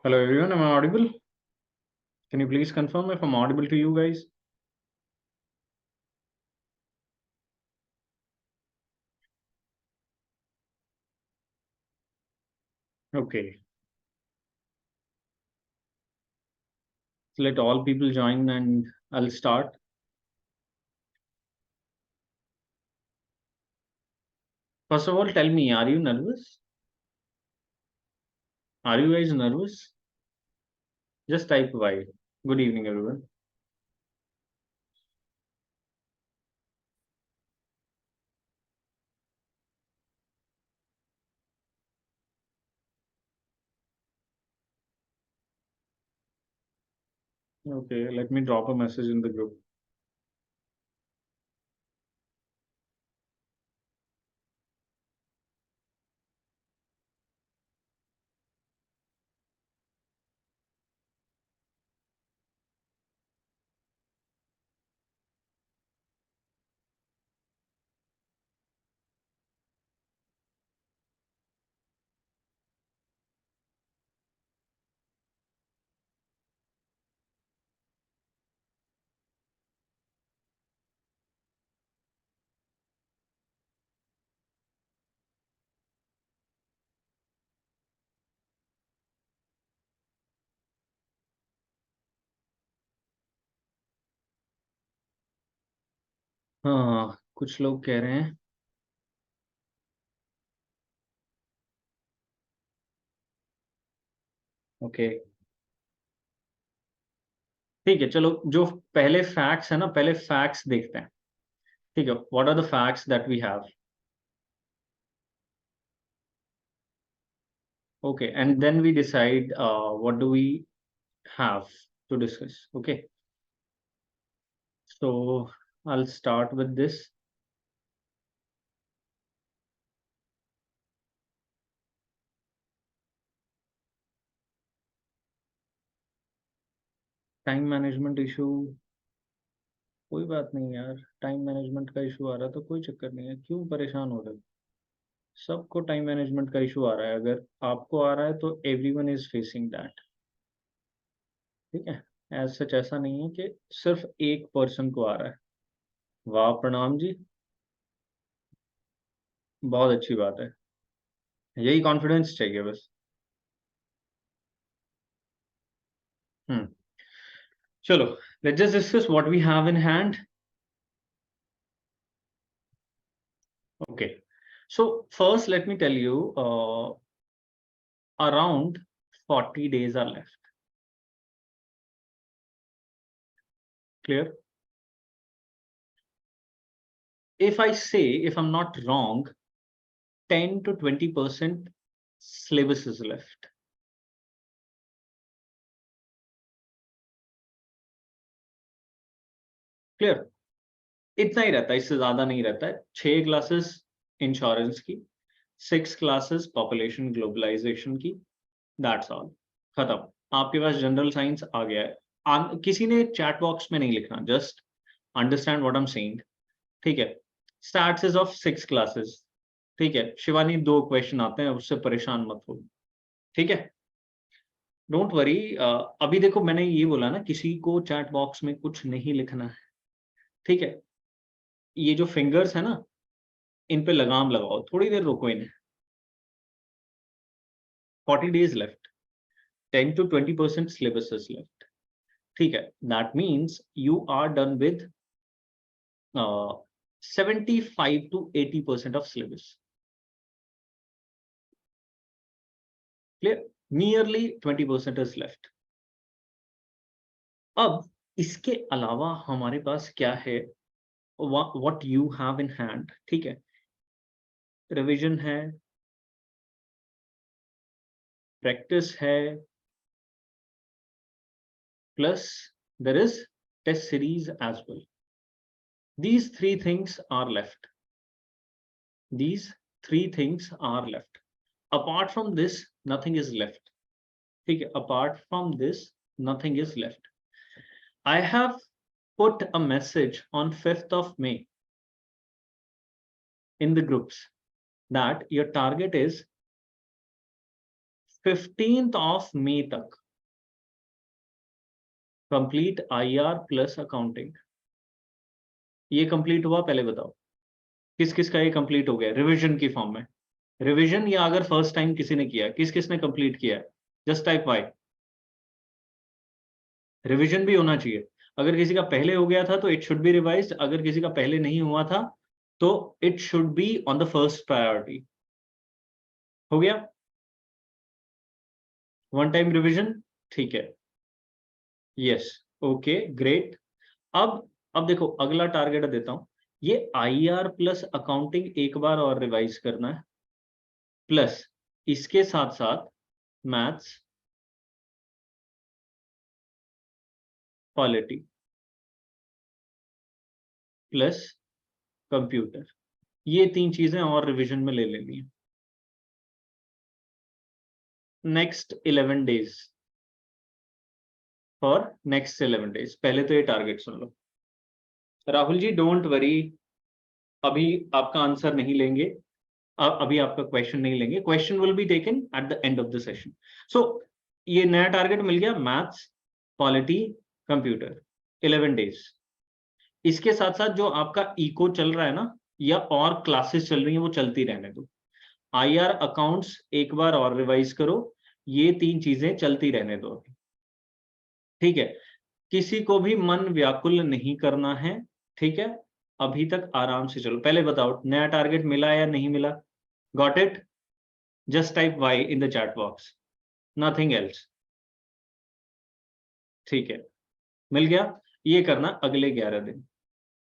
Hello everyone, am I audible? Can you please confirm if I'm audible to you guys? Okay. So let all people join and I'll start. First of all, tell me, are you nervous? Are you guys nervous? Just type Y. Good evening, everyone. Okay, let me drop a message in the group. हाँ, कुछ लोग कह रहे हैं okay. ठीक है, चलो जो पहले फैक्ट्स है ना, पहले फैक्ट्स देखते हैं। ठीक है, what are the facts that we have? Okay, and then we decide what do we have to discuss. Okay, so I'll start with this. Time management issue, कोई बात नहीं यार। टाइम मैनेजमेंट का इशू आ रहा तो कोई चक्कर नहीं है, क्यों परेशान हो रहे हो? सबको टाइम मैनेजमेंट का इशू आ रहा है। अगर आपको आ रहा है तो एवरीवन इज फेसिंग दैट। ठीक है, एज सच ऐसा नहीं है कि सिर्फ एक पर्सन को आ रहा है। वाह, प्रणाम जी, बहुत अच्छी बात है। यही कॉन्फिडेंस चाहिए बस। हम्म, चलो, let's just discuss what we have in hand. Okay, so first let me tell you, around 40 days are left. Clear? If I say, if I'm not wrong, 10 to 20% syllabus is left. Clear? इतना ही रहता है, इससे ज्यादा नहीं रहता है। 6 classes insurance की, 6 classes population globalisation की, दैट्स ऑल। खत्म। आपके पास जनरल साइंस आ गया है। किसी ने चैट बॉक्स में नहीं लिखना, just understand what I am saying. ठीक है, स्टैट्स इज ऑफ 6 क्लासेस। ठीक है शिवानी, 2 क्वेश्चन आते हैं, उससे परेशान मत हो। ठीक है, डोंट वरी। अभी देखो, मैंने ये बोला ना, किसी को चैट बॉक्स में कुछ नहीं लिखना है। ठीक है, ये जो फिंगर्स है ना, इन पे लगाम लगाओ, थोड़ी देर रुको इन्हें। 40 days left, 10 to 20% syllabus is left. ठीक है, that means you are done with 75 to 80% of syllabus. Clear? Nearly 20% is left. अब इसके अलावा हमारे पास क्या है? what you have in hand. ठीक है, रिवीजन है, प्रैक्टिस है, plus there is test series as well. These three things are left. These three things are left. Apart from this, nothing is left. ठीक है, apart from this, nothing is left. I have put a message on 5th of May in the groups that your target is 15 मई तक complete IR plus accounting. ये complete हुआ? पहले बताओ किस किस का ये कंप्लीट हो गया रिवीजन की फॉर्म में। रिवीजन या अगर फर्स्ट टाइम किसी ने किया, किस किस ने कंप्लीट किया? Just type Y. रिवीजन भी होना चाहिए। अगर किसी का पहले हो गया था तो इट शुड बी रिवाइज्ड, अगर किसी का पहले नहीं हुआ था तो it should be on the first priority. हो गया? वन टाइम रिवीजन, ठीक है। Yes, okay, great. अब देखो अगला टारगेट देता हूं। ये IR प्लस अकाउंटिंग एक बार और रिवाइज करना है, प्लस इसके साथ साथ मैथ्स, पॉलिटी प्लस कंप्यूटर, ये 3 चीजें और रिवीजन में ले लेनी है next 11 days. For next 11 days. पहले तो ये टारगेट सुन लो। राहुल जी डोंट वरी, अभी आपका आंसर नहीं लेंगे, अभी आपका क्वेश्चन नहीं लेंगे, question will be taken at the end of the session. So ये नया टारगेट मिल गया, मैथ्स, पॉलिटी, कंप्यूटर, 11 डेज। इसके साथ साथ जो आपका इको चल रहा है ना, या और क्लासेस चल रही हैं, वो चलती रहने दो। IR अकाउंट्स एक बार और रिवाइज करो, ये 3 चीजें चलती रहने दो अभी, ठीक है। किसी को भी मन व्याकुल नहीं करना है, ठीक है। अभी तक आराम से चलो। पहले बताओ नया टारगेट मिला या नहीं मिला? Got it? Just type Y in the chat box, nothing else, ठीक है। मिल गया? ये करना अगले 11 दिन,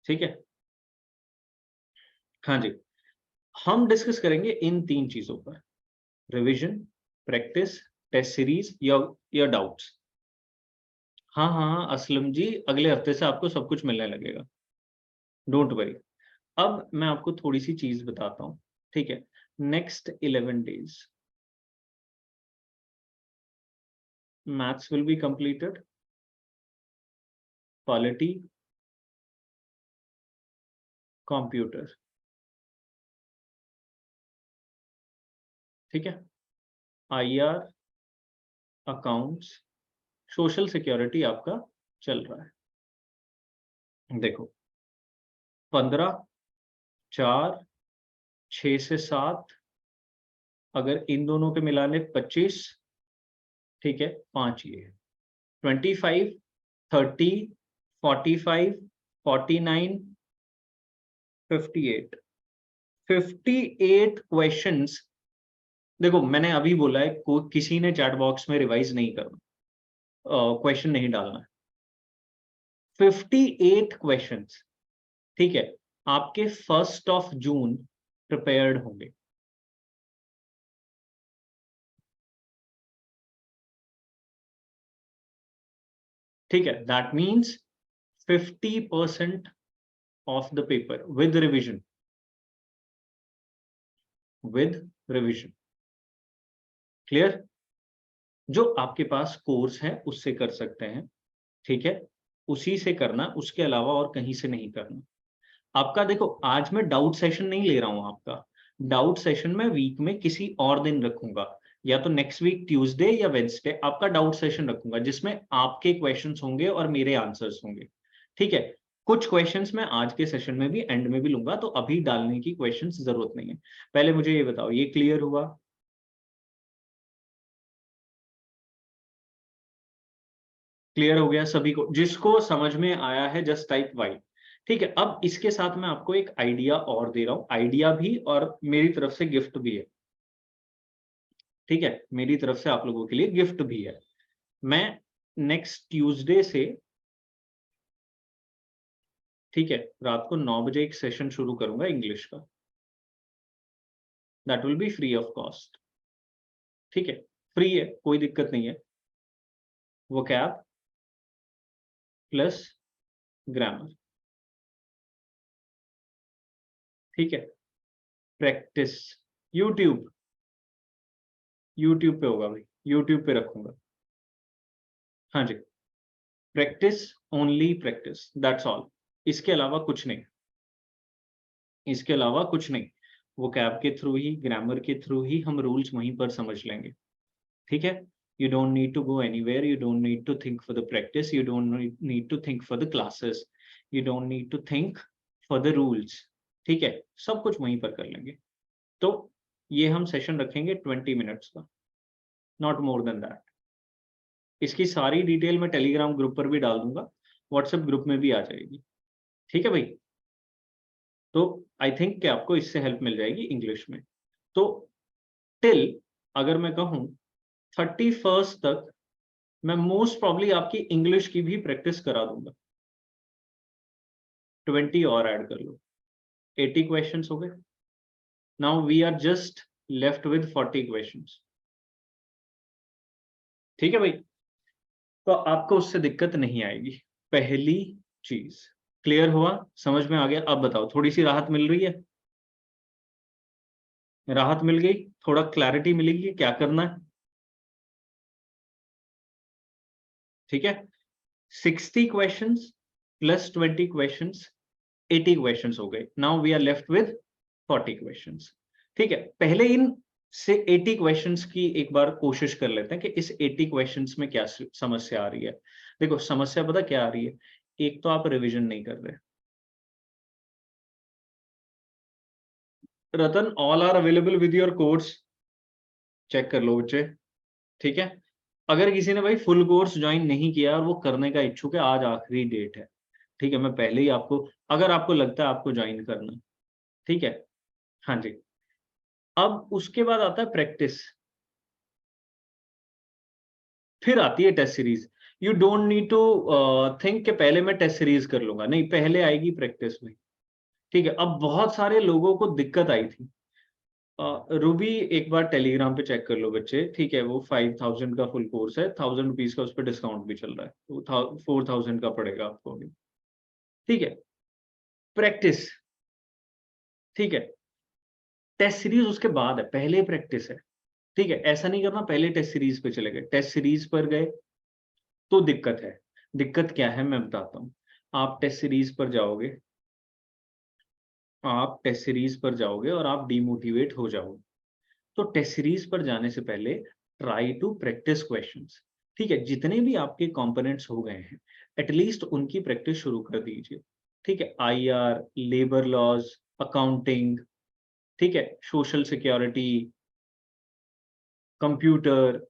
ठीक है। हाँ जी, हम डिस्कस करेंगे इन 3 चीजों पर, रिवीजन, प्रैक्टिस, टेस्ट सीरीज या डाउट्स। हाँ हाँ हाँ असलम जी, अगले हफ्ते से आपको सब कुछ मिलने लगेगा, डोंट वरी। अब मैं आपको थोड़ी सी चीज बताता हूँ, ठीक है। Next 11 days maths will be completed, polity, computer, ठीक है। IR, अकाउंट्स, सोशल सिक्योरिटी आपका चल रहा है। देखो 15, 4, 6 से 7, अगर इन दोनों के मिलाने 25, ठीक है। 5 ये 25, 30, 45, 49, 58, 58 क्वेश्चंस। देखो मैंने अभी बोला है किसी ने चैट बॉक्स में रिवाइज नहीं करना, क्वेश्चन नहीं डालना। 58 क्वेश्चंस, ठीक है, आपके 1 जून प्रिपेयर्ड होंगे। ठीक है, that means 50% of the paper with revision, clear? जो आपके पास कोर्स है उससे कर सकते हैं, ठीक है, उसी से करना, उसके अलावा और कहीं से नहीं करना। आपका देखो आज मैं डाउट सेशन नहीं ले रहा हूं, आपका डाउट सेशन मैं वीक में किसी और दिन रखूंगा, या तो नेक्स्ट वीक ट्यूसडे या वेडनेसडे आपका डाउट सेशन रखूंगा, जिसमें आपके क्वेश्चंस होंगे और मेरे आंसर्स होंगे, ठीक है। कुछ क्वेश्चंस मैं आज के सेशन में भी एंड में भी लूंगा, तो अभी डालने की क्वेश्चंस जरूरत नहीं है। पहले मुझे ये बताओ, ये क्लियर हुआ? क्लियर हो गया सभी को? जिसको समझ में आया है जस्ट टाइप वाई, ठीक है। अब इसके साथ मैं आपको एक आइडिया और दे रहा हूं, आइडिया भी और मेरी तरफ से गिफ्ट भी है, ठीक है। मेरी तरफ से आप लोगों के लिए गिफ्ट भी है। मैं नेक्स्ट ट्यूसडे से, ठीक है, रात को 9 बजे एक सेशन शुरू करूंगा इंग्लिश का, that will B free of cost, ठीक है। फ्री है, कोई दिक्कत नहीं है। वोकैब प्लस ग्रामर, ठीक है। प्रैक्टिस, यूट्यूब, यूट्यूब पे होगा भाई, यूट्यूब पे रखूंगा। हाँ जी, practice, only practice, that's all. इसके अलावा कुछ नहीं, इसके अलावा कुछ नहीं। वो कैब के थ्रू ही, ग्रामर के थ्रू ही हम रूल्स वहीं पर समझ लेंगे, ठीक है, you don't need to go anywhere, you don't need to think for the practice, you don't need to think for the classes, you don't need to think for the rules. ठीक है, सब कुछ वहीं पर कर लेंगे. तो ये हम सेशन रखेंगे 20 मिनट्स का, नॉट मोर देन दैट. इसकी सारी डिटेल मैं टेलीग्राम ग्रुप पर भी डाल दूंगा, व्हाट्सएप ग्रुप में भी आ जाएगी. ठीक है भाई, तो आई थिंक कि आपको इससे हेल्प मिल जाएगी इंग्लिश में. तो टिल अगर मैं कहूं 31st तक मैं मोस्ट प्रॉब्ली आपकी इंग्लिश की भी प्रैक्टिस करा दूंगा. 20 और ऐड कर लो, 80 क्वेश्चंस हो गए. Now we are just left with 40 questions. ठीक है भाई, तो आपको उससे दिक्कत नहीं आएगी. पहली चीज क्लियर हुआ, समझ में आ गया. अब बताओ, थोड़ी सी राहत मिल रही है? राहत मिल गई, थोड़ा क्लैरिटी मिलेगी क्या करना है. ठीक है, 60 क्वेश्चंस प्लस 20 क्वेश्चंस, 80 क्वेश्चंस हो गए. Now we are left with 40 questions. ठीक है, पहले इन से 80 क्वेश्चंस की एक बार कोशिश कर लेते हैं कि इस 80 क्वेश्चंस में क्या समस्या आ रही है. देखो समस्या पता क्या आ रही है, एक तो आप रिवीजन नहीं कर रहे. Ratan, all are available with your course, check कर लो बच्चे. ठीक है, अगर किसी ने भाई फुल कोर्स ज्वाइन नहीं किया और वो करने का इच्छुक है, आज आखिरी डेट है. ठीक है, मैं पहले ही आपको, अगर आपको लगता है आपको ज्वाइन करना, ठीक है, हाँ जी. अब उसके बाद आता है प्रैक्टिस, फिर आती है test series. You don't need to think कि पहले मैं टेस्ट सीरीज कर लूंगा, नहीं, पहले आएगी प्रैक्टिस में. ठीक है, अब बहुत सारे लोगों को दिक्कत आई थी. रूबी एक बार टेलीग्राम पे चेक कर लो बच्चे. ठीक है, वो 5000 का फुल कोर्स है, 1000 रुपीज का उस पर डिस्काउंट भी चल रहा है, तो 4000 का पड़ेगा आपको अभी. ठीक है, प्रैक्टिस. ठीक है, टेस्ट सीरीज उसके बाद है, पहले प्रैक्टिस है. ठीक है, ऐसा नहीं करना पहले टेस्ट सीरीज पे चले गए. टेस्ट सीरीज पर गए तो दिक्कत है. दिक्कत क्या है मैं बताता हूं. आप टेस्ट सीरीज पर जाओगे, आप टेस्ट सीरीज पर जाओगे और आप डिमोटिवेट हो जाओगे. तो टेस्ट सीरीज पर जाने से पहले ट्राई टू प्रैक्टिस क्वेश्चंस. ठीक है, जितने भी आपके कंपोनेंट्स हो गए हैं एटलीस्ट उनकी प्रैक्टिस शुरू कर दीजिए. ठीक है, आईआर, लेबर लॉज, अकाउंटिंग, ठीक है, सोशल सिक्योरिटी, कंप्यूटर,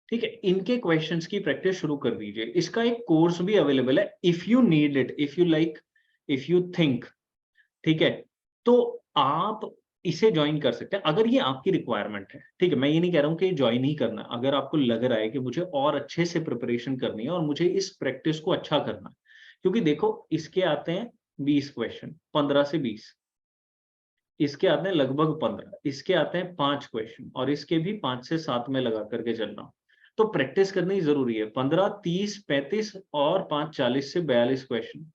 ठीक है, इनके क्वेश्चंस की प्रैक्टिस शुरू कर दीजिए. इसका एक कोर्स भी अवेलेबल है, if you need it, if you like, if you think. ठीक है, तो आप इसे ज्वाइन कर सकते हैं अगर ये आपकी रिक्वायरमेंट है. ठीक है, मैं ये नहीं कह रहा हूं कि ज्वाइन ही करना. अगर आपको लग रहा है कि मुझे और अच्छे से प्रिपरेशन करनी है और मुझे इस प्रैक्टिस को अच्छा करना है, क्योंकि देखो इसके आते हैं 20 क्वेश्चन, 15 से 20, इसके आते हैं लगभग 15, इसके आते हैं 5 क्वेश्चन, और इसके भी 5 से 7 में लगा करके चलना. तो प्रैक्टिस करनी जरूरी है. 15, 30, 35 और 5, 40 से 42 क्वेश्चन.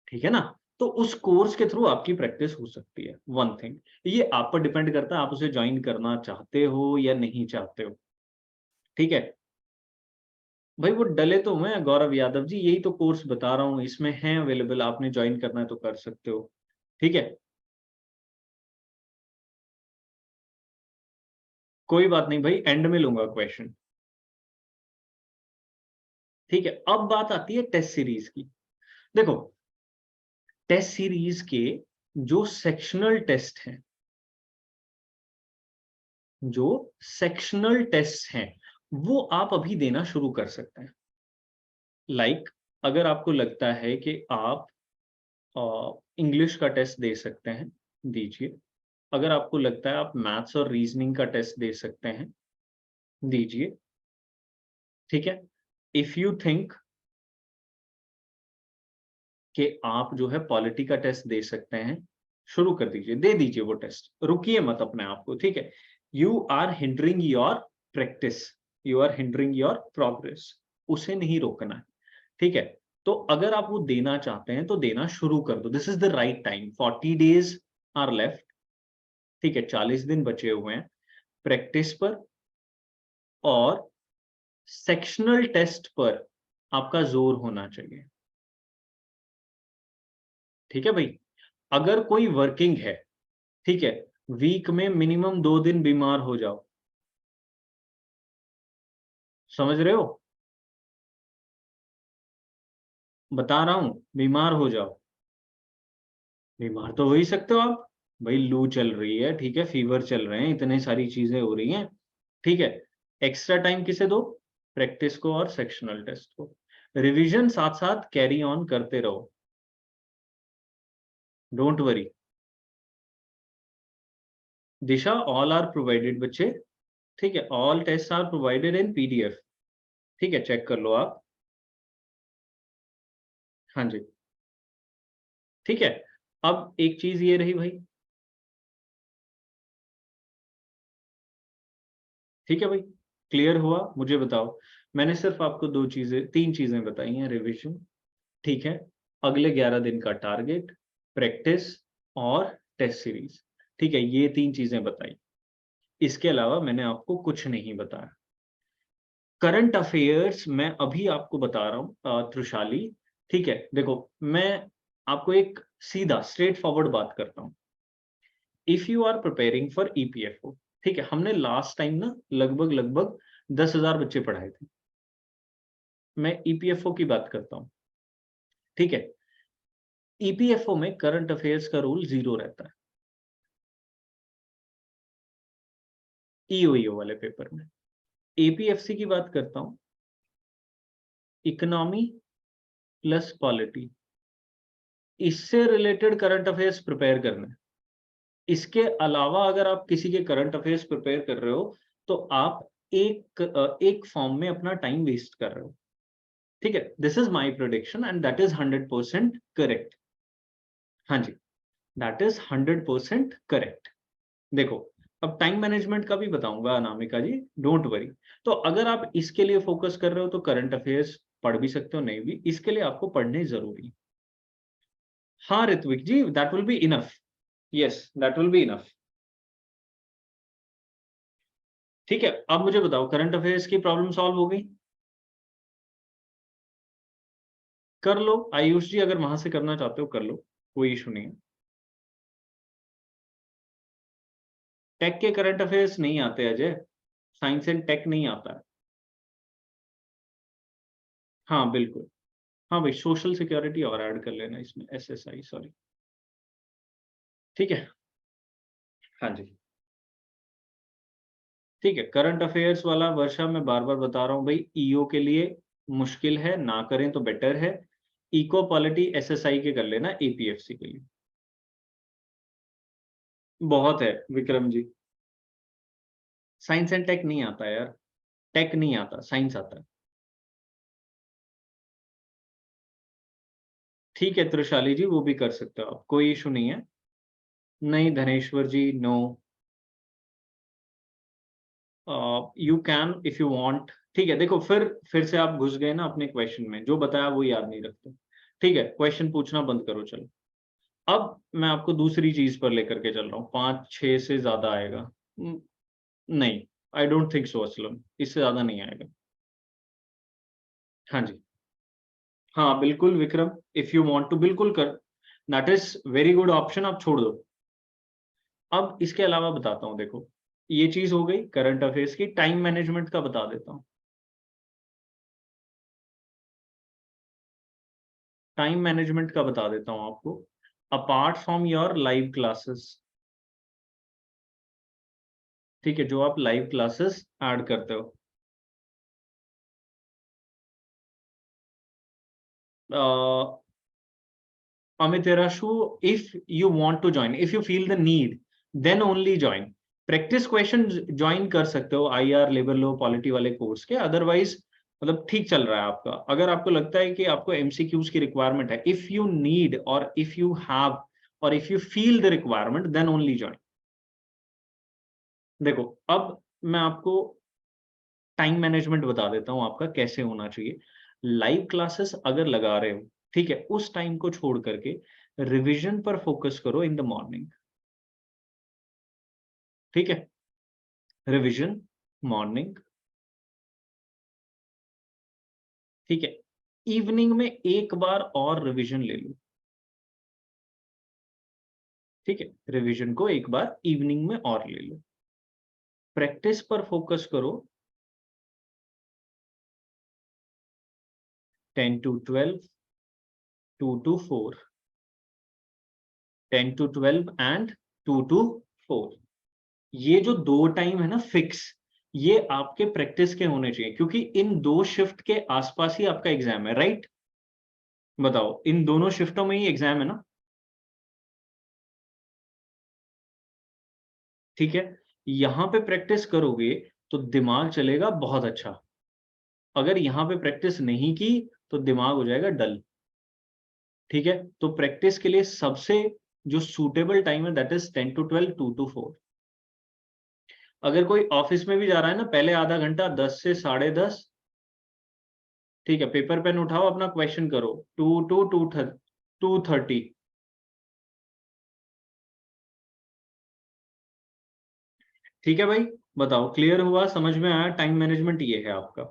ठीक है ना, तो उस कोर्स के थ्रू आपकी प्रैक्टिस हो सकती है. वन थिंग, ये आप पर डिपेंड करता है आप उसे ज्वाइन करना चाहते हो या नहीं चाहते हो. ठीक है भाई, वो डले तो मैं गौरव यादव जी, यही तो कोर्स बता रहा हूँ, इसमें है अवेलेबल, आपने ज्वाइन करना है तो कर सकते हो. ठीक है, कोई बात नहीं भाई, एंड में लूंगा क्वेश्चन. ठीक है, अब बात आती है टेस्ट सीरीज की. देखो टेस्ट सीरीज के जो सेक्शनल टेस्ट हैं, जो सेक्शनल टेस्ट हैं, वो आप अभी देना शुरू कर सकते हैं. लाइक अगर आपको लगता है कि आप इंग्लिश का टेस्ट दे सकते हैं, दीजिए. अगर आपको लगता है आप मैथ्स और रीजनिंग का टेस्ट दे सकते हैं, दीजिए. ठीक है, इफ यू थिंक कि आप जो है पॉलिटी का टेस्ट दे सकते हैं, शुरू कर दीजिए, दे दीजिए वो टेस्ट, रुकिए मत अपने आप को. ठीक है, you are hindering your practice, you are hindering your progress, उसे नहीं रोकना है. ठीक है, तो अगर आप वो देना चाहते हैं तो देना शुरू कर दो. This is the right time. 40 days are left. ठीक है, 40 दिन बचे हुए हैं प्रैक्टिस पर, और सेक्शनल टेस्ट पर आपका जोर होना चाहिए. ठीक है भाई, अगर कोई वर्किंग है, ठीक है, वीक में मिनिमम 2 दिन बीमार हो जाओ, समझ रहे हो? बता रहा हूं, बीमार हो जाओ, बीमार तो हो ही सकते हो आप। भाई लू चल रही है, ठीक है, फीवर चल रहे हैं, इतनी सारी चीजें हो रही हैं, ठीक है। एक्स्ट्रा टाइम किसे दो? प्रैक्टिस को और सेक्शनल टेस्ट को। रिवीजन साथ साथ कैरी ऑन करते रहो, don't worry. Disha, all are provided बच्चे, ठीक है, all test are provided in PDF, ठीक है, चेक कर लो आप। हाँ जी, ठीक है। अब एक चीज ये रही भाई, ठीक है भाई, क्लियर हुआ? मुझे बताओ, मैंने सिर्फ आपको दो चीजें, तीन चीजें बताई हैं, रिवीजन, ठीक है, अगले 11 दिन का टारगेट, प्रैक्टिस और टेस्ट सीरीज, ठीक है, ये तीन चीजें बताई। इसके अलावा मैंने आपको कुछ नहीं बताया। करंट अफेयर्स मैं अभी आपको बता रहा हूं त्रुशाली, ठीक है, देखो, मैं आपको एक सीधा स्ट्रेट फॉरवर्ड बात करता हूं। If you are preparing for EPFO, ठीक है, हमने लास्ट टाइम ना लगभग लगभग 10,000 बच्चे पढ़ाए थे। मैं ईपीएफओ की बात करता हूं, ठीक है। ईपीएफओ में करंट अफेयर्स का रूल 0 रहता है, ईओईओ वाले पेपर में। एपीएफसी की बात करता हूं, इकोनॉमी प्लस पॉलिटी, इससे रिलेटेड करंट अफेयर्स प्रिपेयर करना है। इसके अलावा अगर आप किसी के करंट अफेयर्स प्रिपेयर कर रहे हो, तो आप एक फॉर्म में अपना टाइम वेस्ट कर रहे हो, ठीक है। This is my prediction and that is 100% correct. हाँ जी, दैट इज 100% करेक्ट। देखो, अब टाइम मैनेजमेंट का भी बताऊंगा अनामिका जी, डोंट वरी। तो अगर आप इसके लिए फोकस कर रहे हो तो करंट अफेयर्स पढ़ भी सकते हो, नहीं भी, इसके लिए आपको पढ़ने जरूरी है। हाँ Ritwik ji, that will be enough, yes that will be enough, ठीक है। अब मुझे बताओ, करंट अफेयर्स की प्रॉब्लम सॉल्व हो गई? कर लो आयुष जी, अगर वहां से करना चाहते हो कर लो, कोई इशू नहीं है। टेक के करंट अफेयर्स नहीं आते अजय, साइंस एंड टेक नहीं आता है। हाँ बिल्कुल, हाँ भाई, सोशल सिक्योरिटी और ऐड कर लेना इसमें, एसएसआई, सॉरी, ठीक है। हाँ जी, ठीक है। करंट अफेयर्स वाला वर्षा मैं बार बार बता रहा हूँ भाई, ईओ के लिए मुश्किल है, ना करें तो बेटर है। इको पॉलिटी एसएसआई के कर लेना, एपीएफसी के लिए बहुत है Vikram ji. Science and take नहीं आता यार, टेक नहीं आता, साइंस आता है। ठीक है त्रिशाली जी, वो भी कर सकते हो आप, कोई इशू नहीं है। नहीं Dhaneshwar ji, no, you can if you want, ठीक है। देखो, फिर से आप घुस गए ना अपने क्वेश्चन में, जो बताया वो याद नहीं रखते, ठीक है, क्वेश्चन पूछना बंद करो, चलो। अब मैं आपको दूसरी चीज पर लेकर के चल रहा हूँ, 5-6 से ज्यादा आएगा? नहीं, I don't think so Aslam, इससे ज्यादा नहीं आएगा। हाँ जी, हाँ बिल्कुल Vikram, if you want to बिल्कुल कर, that is very good option, आप छोड़ दो। अब इसके अलावा बताता हूँ, देखो, ये चीज हो गई करंट अफेयर्स की, टाइम मैनेजमेंट का बता देता हूँ। टाइम मैनेजमेंट का बता देता हूँ आपको। Apart from your live classes, ठीक है, जो आप लाइव क्लासेस ऐड करते हो, Amit Erashu, if you want to join, if you feel the need, then only join. Practice question join कर सकते हो आईआर, लेबर लॉ, पॉलिटी वाले कोर्स के, अदरवाइज मतलब ठीक चल रहा है आपका। अगर आपको लगता है कि आपको एमसीक्यूज की रिक्वायरमेंट है, इफ यू नीड और इफ यू हैव और if you feel the requirement, then only join. देखो, अब मैं आपको टाइम मैनेजमेंट बता देता हूं आपका कैसे होना चाहिए। लाइव क्लासेस अगर लगा रहे हो, ठीक है, उस टाइम को छोड़ करके रिवीजन पर फोकस करो इन द मॉर्निंग, ठीक है, रिवीजन मॉर्निंग, ठीक है। इवनिंग में एक बार और रिवीजन ले लो, ठीक है, रिवीजन को एक बार इवनिंग में और ले लो। प्रैक्टिस पर फोकस करो 10 to 12, 2 to 4, 10 to 12 and 2 to 4. ये जो दो टाइम है ना फिक्स, ये आपके प्रैक्टिस के होने चाहिए, क्योंकि इन दो शिफ्ट के आसपास ही आपका एग्जाम है, राइट? बताओ, इन दोनों शिफ्टों में ही एग्जाम है ना, ठीक है? यहां पे प्रैक्टिस करोगे तो दिमाग चलेगा बहुत अच्छा। अगर यहां पे प्रैक्टिस नहीं की तो दिमाग हो जाएगा डल, ठीक है? तो प्रैक्टिस के लिए सबसे जो सूटेबल टाइम है दैट इज 10 to 12, 2 to 4. अगर कोई ऑफिस में भी जा रहा है ना, पहले आधा घंटा 10 से 10:30, ठीक है, पेपर पेन उठाओ, अपना क्वेश्चन करो 2 to 2:30. ठीक है भाई, बताओ क्लियर हुआ, समझ में आया? टाइम मैनेजमेंट ये है आपका,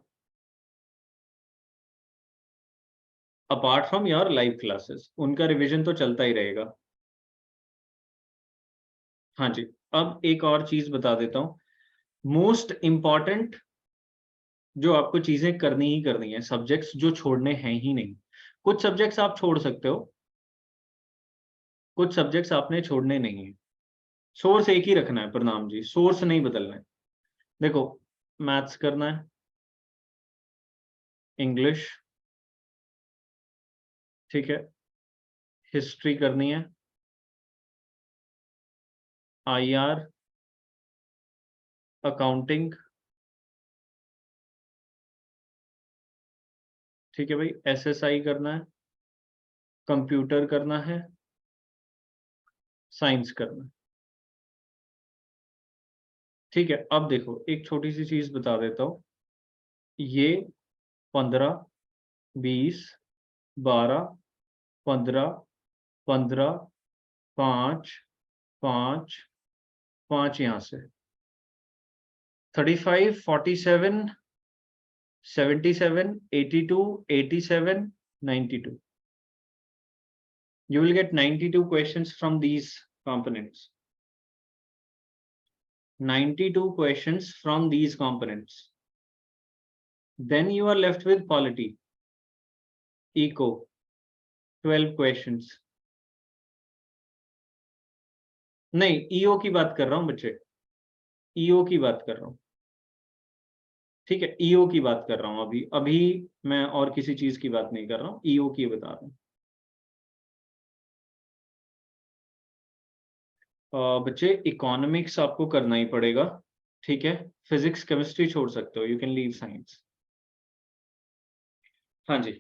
apart from your live classes, उनका रिवीजन तो चलता ही रहेगा। हाँ जी, अब एक और चीज बता देता हूं, मोस्ट इंपॉर्टेंट जो आपको चीजें करनी ही करनी है, सब्जेक्ट्स जो छोड़ने हैं ही नहीं। कुछ सब्जेक्ट्स आप छोड़ सकते हो, कुछ सब्जेक्ट्स आपने छोड़ने नहीं है। सोर्स एक ही रखना है प्रणाम जी, सोर्स नहीं बदलना है। देखो, मैथ्स करना है, इंग्लिश, ठीक है, हिस्ट्री करनी है, IR, अकाउंटिंग, ठीक है भाई, SSI करना है, कंप्यूटर करना है, साइंस करना है, ठीक है? अब देखो, एक छोटी सी चीज बता देता हूं, ये 15, 20, 12, 15, 15, 5, 5, 5 यहां से 35, 47, 77, 82, 87, 92. You will get 92 questions from these components. 92 questions from these components. Then you are left with polity, eco, 12 questions. नहीं, EO की बात कर रहा हूं बच्चे, EO की बात कर रहा हूं, ठीक है? EO की बात कर रहा हूं, अभी अभी मैं और किसी चीज की बात नहीं कर रहा हूं, EO की बता रहा हूं। बच्चे, इकोनॉमिक्स आपको करना ही पड़ेगा, ठीक है? फिजिक्स केमिस्ट्री छोड़ सकते हो, यू कैन लीव साइंस। हाँ जी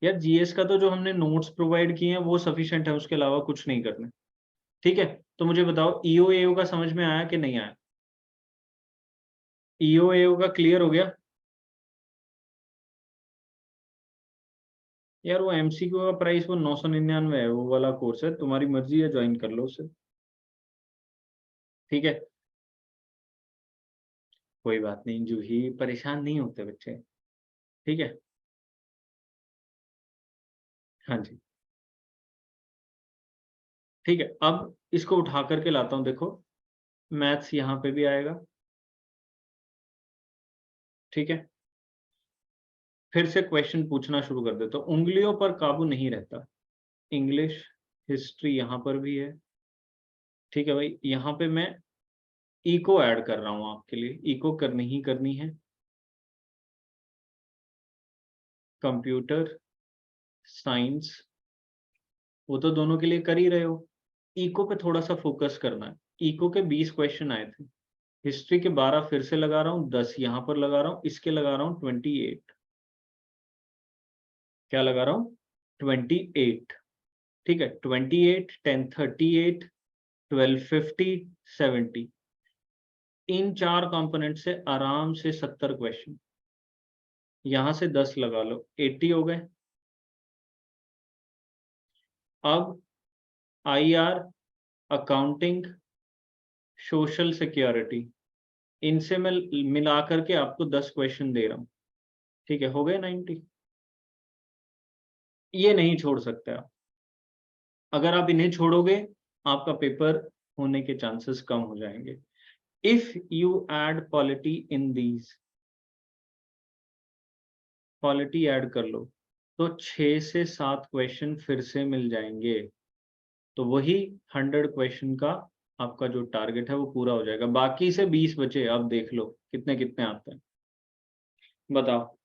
यार, GS का तो जो हमने नोट्स प्रोवाइड किए हैं वो सफिशिएंट है, उसके अलावा कुछ नहीं करना, ठीक है? तो मुझे बताओ, EO AO का समझ में आया कि नहीं आया? EO AO का क्लियर हो गया? यार वो MCQ का प्राइस वो 999 है, वो वाला कोर्स है, तुम्हारी मर्जी है, ज्वाइन कर लो उसे, ठीक है? कोई बात नहीं जूही, परेशान नहीं होते बच्चे, ठीक है? हाँ जी, ठीक है। अब इसको उठा करके लाता हूं, देखो मैथ्स यहाँ पे भी आएगा, ठीक है? फिर से क्वेश्चन पूछना शुरू कर देता हूं, उंगलियों पर काबू नहीं रहता। इंग्लिश, हिस्ट्री यहाँ पर भी है, ठीक है भाई? यहाँ पे मैं इको ऐड कर रहा हूँ आपके लिए, इको करनी ही करनी है। कंप्यूटर साइंस, वो तो दोनों के लिए कर ही रहे हो, इको पे थोड़ा सा फोकस करना है। इको के 20 क्वेश्चन आए थे, हिस्ट्री के 12 फिर से लगा रहा हूँ, 10 यहाँ पर लगा रहा हूँ, इसके लगा रहा हूँ 28। क्या लगा रहा हूँ? 28, ठीक है? 28, 10, 38, 12, 50, 70, इन चार कंपोनेंट से आराम से 70 क्वेश्चन, यहां से 10 लगा लो, 80 हो गए। अब IR, अकाउंटिंग, सोशल सिक्योरिटी, इनसे मैं मिला करके आपको 10 क्वेश्चन दे रहा हूं, ठीक है? हो गए 90। ये नहीं छोड़ सकते आप, अगर आप इन्हें छोड़ोगे आपका पेपर होने के चांसेस कम हो जाएंगे। If you add polity in these, quality add कर लो तो 6 से 7 क्वेश्चन फिर से मिल जाएंगे, तो वही 100 क्वेश्चन का आपका जो टारगेट है वो पूरा हो जाएगा। बाकी से 20 बचे, अब देख लो कितने कितने आते हैं, बताओ।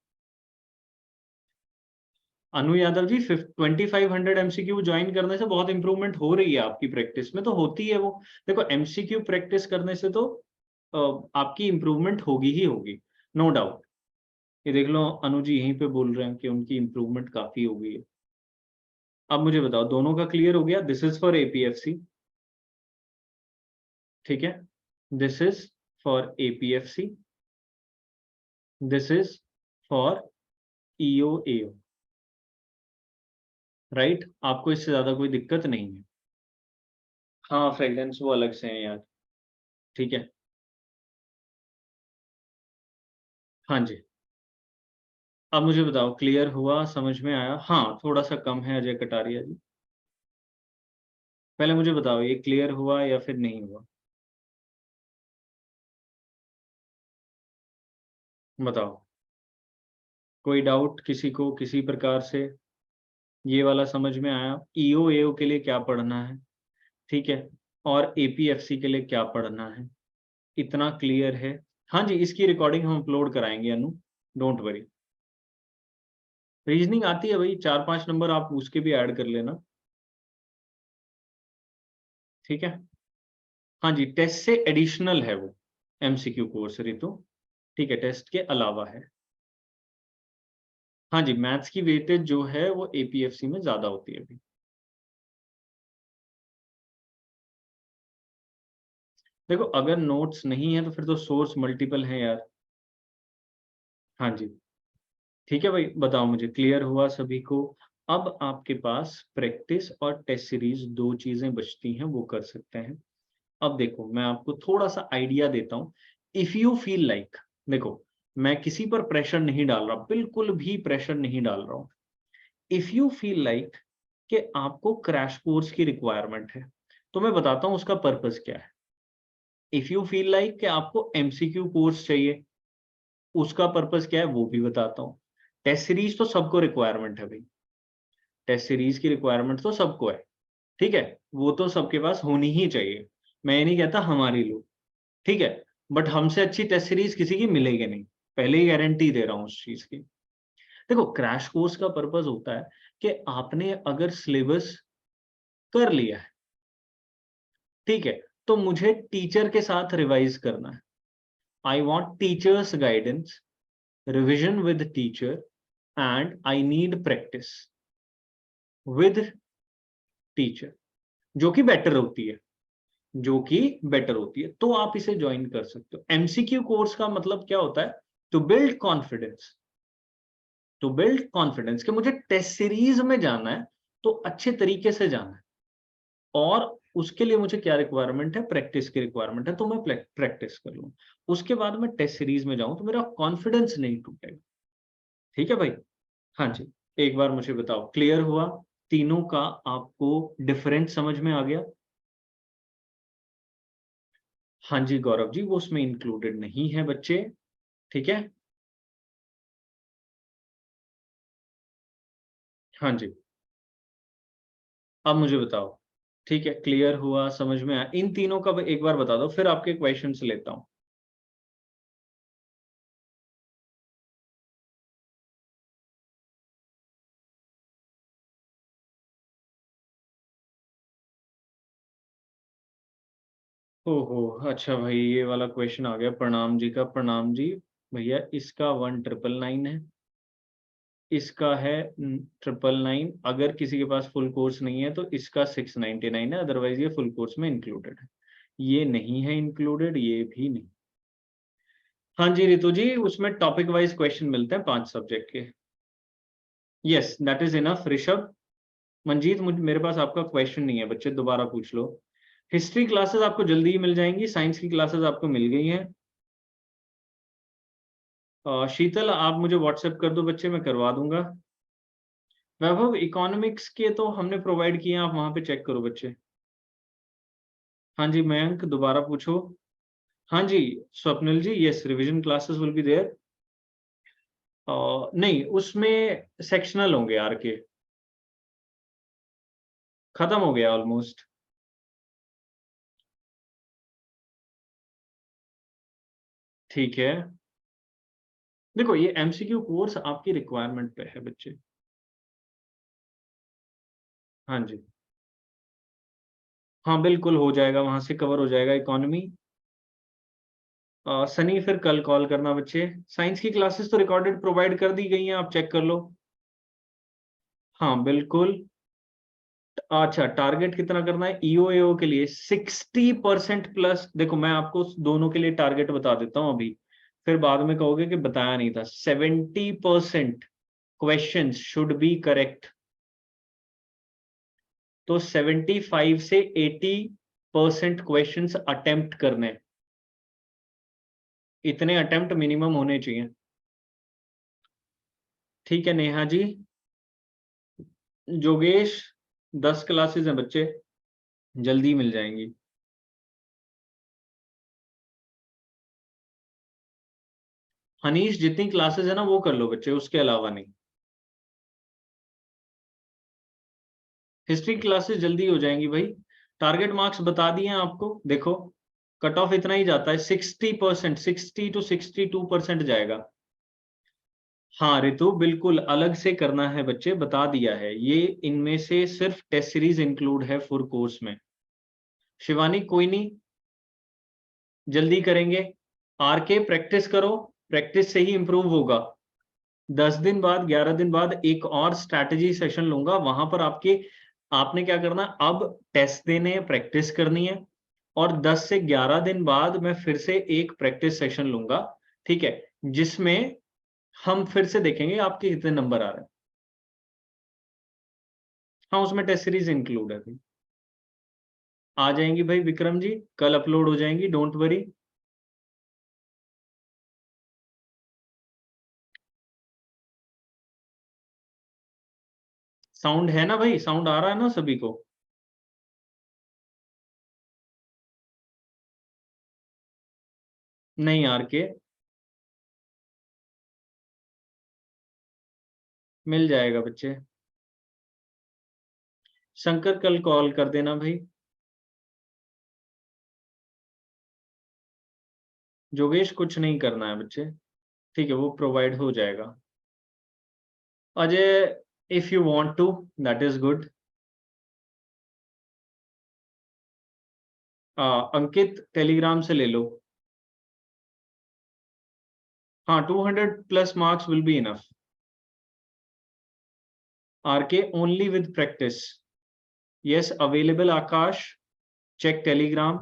अनु यादव जी 2500 एमसीक्यू ज्वाइन करने से बहुत इंप्रूवमेंट हो रही है आपकी प्रैक्टिस में, तो होती है वो। देखो एमसीक्यू प्रैक्टिस करने से तो आपकी इंप्रूवमेंट होगी ही होगी, नो डाउट। ये देख लो अनु जी यहीं पे बोल रहे हैं कि उनकी इंप्रूवमेंट काफी हो गई है। अब मुझे बताओ, दोनों का क्लियर हो गया? दिस इज फॉर एपीएफसी, ठीक है, this is for APFC, this is for EO AO, right? आपको इससे ज्यादा कोई दिक्कत नहीं है? हाँ फ्रेगरेंस वो अलग से हैं यार, ठीक है। हाँ जी, अब मुझे बताओ क्लियर हुआ, समझ में आया? हाँ थोड़ा सा कम है अजय कटारिया जी। पहले मुझे बताओ ये क्लियर हुआ या फिर नहीं हुआ, बताओ। कोई डाउट किसी को किसी प्रकार से? ये वाला समझ में आया? ईओ एओ के लिए क्या पढ़ना है, ठीक है, और एपीएफसी के लिए क्या पढ़ना है, इतना क्लियर है? हाँ जी, इसकी रिकॉर्डिंग हम अपलोड कराएंगे अनु, डोंट वरी। रीजनिंग आती है भाई, 4-5 नंबर आप उसके भी ऐड कर लेना, ठीक है। हाँ जी, टेस्ट से एडिशनल है वो एमसीक्यू कोर्स रितु, ठीक है, टेस्ट के अलावा है। हाँ जी, मैथ्स की वेटेज जो है वो एपीएफसी में ज्यादा होती है अभी। देखो अगर नोट्स नहीं है तो फिर तो सोर्स मल्टीपल है यार। हाँ जी, ठीक है भाई, बताओ मुझे क्लियर हुआ सभी को? अब आपके पास प्रैक्टिस और टेस्ट सीरीज दो चीजें बचती हैं, वो कर सकते हैं। अब देखो मैं आपको थोड़ा सा आइडिया देता हूं। इफ यू फील लाइक, देखो मैं किसी पर प्रेशर नहीं डाल रहा, बिल्कुल भी प्रेशर नहीं डाल रहा हूं। इफ यू फील लाइक कि आपको क्रैश कोर्स की रिक्वायरमेंट है, तो मैं बताता हूं उसका पर्पस क्या है। इफ यू फील लाइक कि आपको एमसीक्यू कोर्स चाहिए, उसका पर्पस क्या है वो भी बताता हूँ। टेस्ट सीरीज तो सबको रिक्वायरमेंट है भाई, टेस्ट सीरीज की रिक्वायरमेंट तो सबको है, ठीक है, वो तो सबके पास होनी ही चाहिए। मैं ये नहीं कहता हमारी लो, ठीक है, बट हमसे अच्छी टेस्ट सीरीज किसी की मिलेगी नहीं, पहले ही गारंटी दे रहा हूँ उस चीज की। देखो क्रैश कोर्स का पर्पस होता है कि आपने अगर सिलेबस कर लिया है, ठीक है, तो मुझे टीचर के साथ रिवाइज करना है। I want teachers guidance, revision with teacher, and I need practice with teacher, जो कि बेटर होती है, जो कि बेटर होती है, तो आप इसे ज्वाइन कर सकते हो। एमसीक्यू कोर्स का मतलब क्या होता है? To build confidence, to build confidence कि मुझे टेस्ट सीरीज में जाना है तो अच्छे तरीके से जाना है, और उसके लिए मुझे क्या रिक्वायरमेंट है? प्रैक्टिस की रिक्वायरमेंट है, तो मैं प्रैक्टिस कर लूँ। उसके बाद मैं टेस्ट सीरीज में जाऊं तो मेरा कॉन्फिडेंस नहीं टूटेगा, ठीक है भाई। हाँ जी, एक बार मुझे बताओ क्लियर हुआ? तीनों का आपको डिफरेंस समझ में आ गया? हाँ जी गौरव जी, वो उसमें इंक्लूडेड नहीं है बच्चे, ठीक है। हाँ जी, अब मुझे बताओ, ठीक है, क्लियर हुआ, समझ में आया? इन तीनों का एक बार बता दो, फिर आपके क्वेश्चंस लेता हूं। ओहो, अच्छा भाई ये वाला क्वेश्चन आ गया प्रणाम जी का। प्रणाम जी भैया, इसका 1999 है, इसका है 999। अगर किसी के पास फुल कोर्स नहीं है तो इसका 699 है, अदरवाइज ये फुल कोर्स में इंक्लूडेड है। ये नहीं है इंक्लूडेड, ये भी नहीं। हाँ जी रितु जी, उसमें टॉपिक वाइज क्वेश्चन मिलते हैं 5 सब्जेक्ट के। Yes that is enough Rishabh. Manjeet, मुझे मेरे पास आपका क्वेश्चन नहीं है बच्चे, दोबारा पूछ लो। हिस्ट्री क्लासेस आपको जल्दी ही मिल जाएंगी, साइंस की क्लासेस आपको मिल गई हैं। शीतल आप मुझे व्हाट्सएप कर दो बच्चे, मैं करवा दूंगा। वैभव इकोनॉमिक्स के तो हमने प्रोवाइड किए हैं, आप वहां पे चेक करो बच्चे। हाँ जी मयंक, दोबारा पूछो। हाँ जी Swapnil ji, yes revision classes will be there. नहीं, उसमें सेक्शनल होंगे आर के, खत्म हो गया ऑलमोस्ट। ठीक है, देखो ये एमसीक्यू कोर्स आपकी रिक्वायरमेंट पे है बच्चे। हाँ जी, हाँ बिल्कुल हो जाएगा, वहां से कवर हो जाएगा इकोनॉमी। सनी फिर कल कॉल करना बच्चे। साइंस की क्लासेस तो रिकॉर्डेड प्रोवाइड कर दी गई हैं, आप चेक कर लो। हाँ बिल्कुल। अच्छा, टारगेट कितना करना है ईओएओ के लिए? 60% प्लस। देखो मैं आपको दोनों के लिए टारगेट बता देता हूँ अभी, फिर बाद में कहोगे कि बताया नहीं था। 70% क्वेश्चन शुड बी करेक्ट, तो 75 से 80% क्वेश्चन अटेम्प्ट करने, इतने अटेम्प्ट मिनिमम होने चाहिए। ठीक है नेहा जी। जोगेश, 10 क्लासेस हैं बच्चे, जल्दी मिल जाएंगी। हनीश, जितनी क्लासेस है ना वो कर लो बच्चे, उसके अलावा नहीं। हिस्ट्री क्लासेस जल्दी हो जाएंगी भाई। टारगेट मार्क्स बता दिए हैं आपको, देखो कट ऑफ इतना ही जाता है, 60%, 60 to 62% जाएगा। हाँ रितु, बिल्कुल अलग से करना है बच्चे, बता दिया है ये, इनमें से सिर्फ टेस्ट सीरीज इंक्लूड है फुल कोर्स में। शिवानी कोई नहीं, जल्दी करेंगे। आर के प्रैक्टिस करो, प्रैक्टिस से ही इंप्रूव होगा। 10 दिन बाद, 11 दिन बाद एक और स्ट्रैटेजी सेशन लूंगा, वहां पर आपने क्या करना, अब टेस्ट देने हैं, प्रैक्टिस करनी है। और 10 से 11 दिन बाद मैं फिर से एक प्रैक्टिस सेशन लूंगा, ठीक है, जिसमें हम फिर से देखेंगे आपके कितने नंबर आ रहे हैं। हाँ उसमें टेस्ट सीरीज इंक्लूड है भाई। आ जाएंगी भाई विक्रम जी, कल अपलोड हो जाएंगी, डोंट वरी। साउंड है ना भाई, साउंड आ रहा है ना सभी को? नहीं आर के, मिल जाएगा बच्चे। शंकर कल कॉल कर देना भाई। जोगेश कुछ नहीं करना है बच्चे, ठीक है वो प्रोवाइड हो जाएगा। Ajay, if you want to, that is good. Ankit Telegram से ले लो। हाँ 200 plus marks will be enough. R K only with practice. Yes available Akash, check Telegram.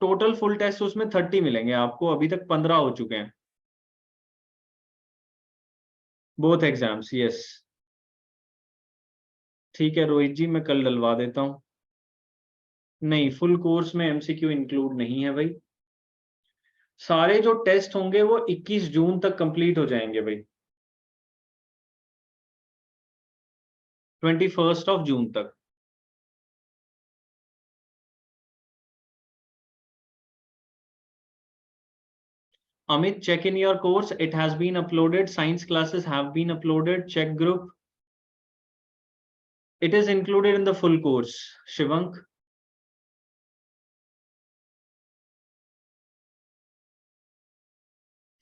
Total full test उसमें 30 मिलेंगे आपको, अभी तक 15 हो चुके हैं। Both exams, yes. ठीक है रोहित जी, मैं कल डलवा देता हूँ। नहीं, फुल कोर्स में एमसीक्यू इंक्लूड नहीं है भाई। सारे जो टेस्ट होंगे वो 21 जून तक कंप्लीट हो जाएंगे भाई, 21 जून तक। Amit, check in your course. It has been uploaded. Science classes have been uploaded. Check group. It is included in the full course. Shivank.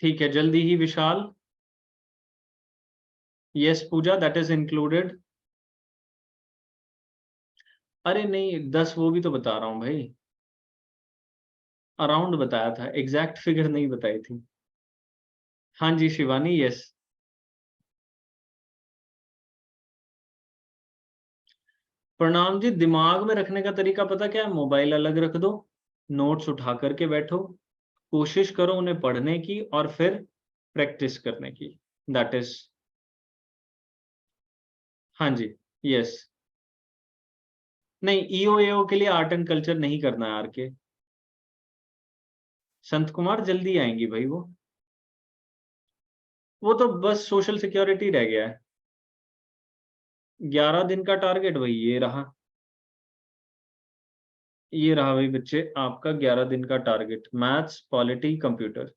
ठीक है, जल्दी ही विशाल। Yes, Puja, that is included. अरे नहीं, 10 वो भी तो बता रहा हूँ भाई, अराउंड बताया था, एग्जैक्ट फिगर नहीं बताई थी। हाँ जी शिवानी, यस। प्रणाम जी, दिमाग में रखने का तरीका पता क्या है? मोबाइल अलग रख दो, नोट्स उठा करके बैठो, कोशिश करो उन्हें पढ़ने की और फिर प्रैक्टिस करने की, दैट इज। हाँ जी, यस। नहीं, ईओएओ के लिए आर्ट एंड कल्चर नहीं करना है आर के। संत कुमार जल्दी आएंगी भाई वो तो बस सोशल सिक्योरिटी रह गया है। 11 दिन का टारगेट भाई, ये रहा भाई बच्चे आपका 11 दिन का target, maths polity computer.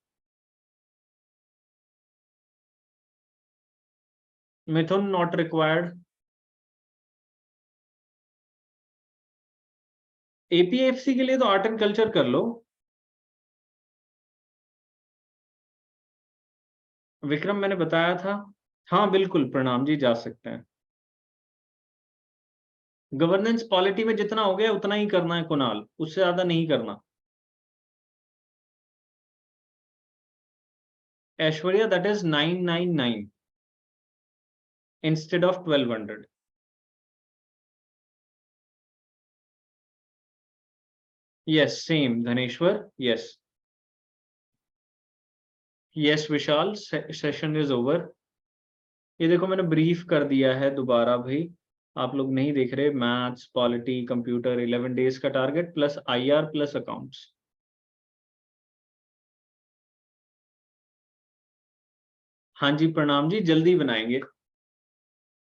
Mithun not required. APFC के लिए तो आर्ट एंड कल्चर कर लो। विक्रम मैंने बताया था। हाँ बिल्कुल प्रणाम जी, जा सकते हैं। गवर्नेंस पॉलिटी में जितना हो गया उतना ही करना है कुणाल, उससे ज्यादा नहीं करना। Aishwarya that is 999 instead of 1200। Yes same Dhaneshwar, yes yes Vishal, session is over. ये देखो मैंने ब्रीफ कर दिया है दोबारा भाई, आप लोग नहीं देख रहे। मैथ्स पॉलिटी कंप्यूटर 11 डेज का target plus IR plus accounts. हाँ जी प्रणाम जी, जल्दी बनाएंगे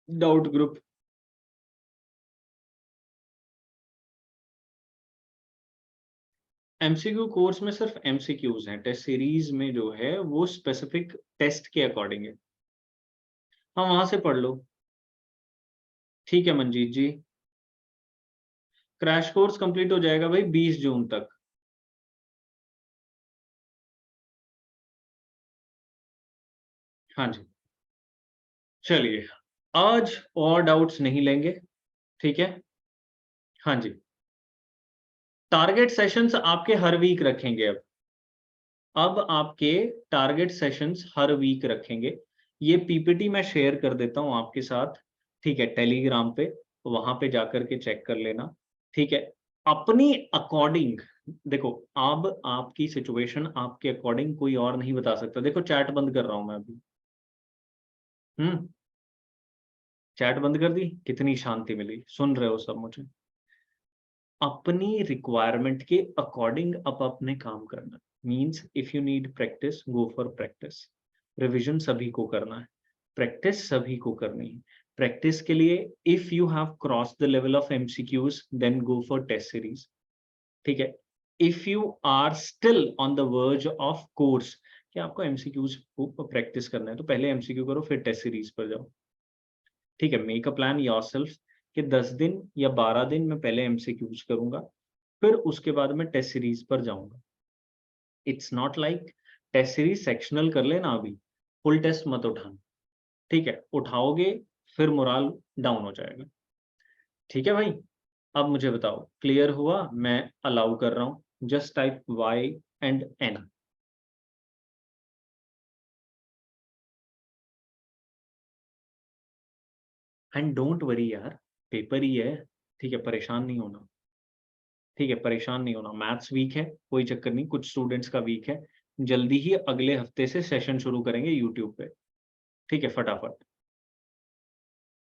डाउट ग्रुप। एमसीक्यू कोर्स में सिर्फ एमसीक्यूज हैं, टेस्ट सीरीज में जो है वो स्पेसिफिक टेस्ट के अकॉर्डिंग है। हाँ वहां से पढ़ लो। ठीक है मंजीत जी। क्रैश कोर्स कंप्लीट हो जाएगा भाई 20 जून तक। हाँ जी चलिए, आज और डाउट्स नहीं लेंगे, ठीक है। हाँ जी, टारगेट सेशंस आपके हर वीक रखेंगे अब आपके टारगेट सेशंस हर वीक रखेंगे। ये पीपीटी मैं शेयर कर देता हूं आपके साथ, ठीक है, टेलीग्राम पे, वहां पे जाकर के चेक कर लेना, ठीक है। अपनी अकॉर्डिंग देखो, अब आपकी सिचुएशन आपके अकॉर्डिंग कोई और नहीं बता सकता। देखो चैट बंद कर रहा हूं मैं अभी। चैट बंद कर दी, कितनी शांति मिली, सुन रहे हो सब मुझे। अपनी रिक्वायरमेंट के अकॉर्डिंग अब अपने काम करना। Means if you need practice go for practice. Revision सभी को करना है, प्रैक्टिस सभी को करनी है। प्रैक्टिस के लिए if you have cross the level of MCQs then go for test series, ठीक है। If you are still on the verge of course कि आपको एमसीक्यूज को प्रैक्टिस करना है, तो पहले एमसीक्यू करो फिर टेस्ट सीरीज पर जाओ, ठीक है। मेक अ प्लान योरसेल्फ कि 10 दिन या 12 दिन मैं पहले एमसीक्यूज करूंगा, फिर उसके बाद मैं टेस्ट सीरीज पर जाऊंगा। It's not like test series sectional कर लेना, अभी फुल टेस्ट मत उठाना, ठीक है। उठाओगे फिर मोराल डाउन हो जाएगा, ठीक है भाई। अब मुझे बताओ क्लियर हुआ? मैं अलाउ कर रहा हूं, just type Y and N. And don't worry यार, पेपर ही है, ठीक है, परेशान नहीं होना, ठीक है, परेशान नहीं होना। मैथ्स वीक है कोई चक्कर नहीं, कुछ स्टूडेंट्स का वीक है, जल्दी ही अगले हफ्ते से सेशन शुरू करेंगे यूट्यूब पे, ठीक है, फटाफट,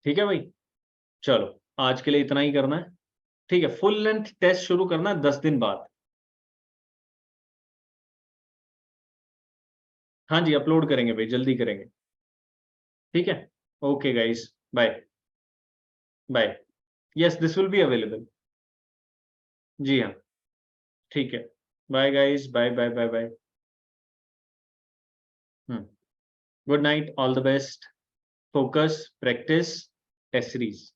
ठीक है भाई। चलो आज के लिए इतना ही करना है, ठीक है। फुल लेंथ टेस्ट शुरू करना है 10 दिन बाद। हाँ जी अपलोड करेंगे भाई, जल्दी करेंगे, ठीक है। Okay guys, bye bye. Yes this will be available. जी हाँ, ठीक है। Bye guys, bye bye bye bye. Good night, all the best, focus, practice, test series.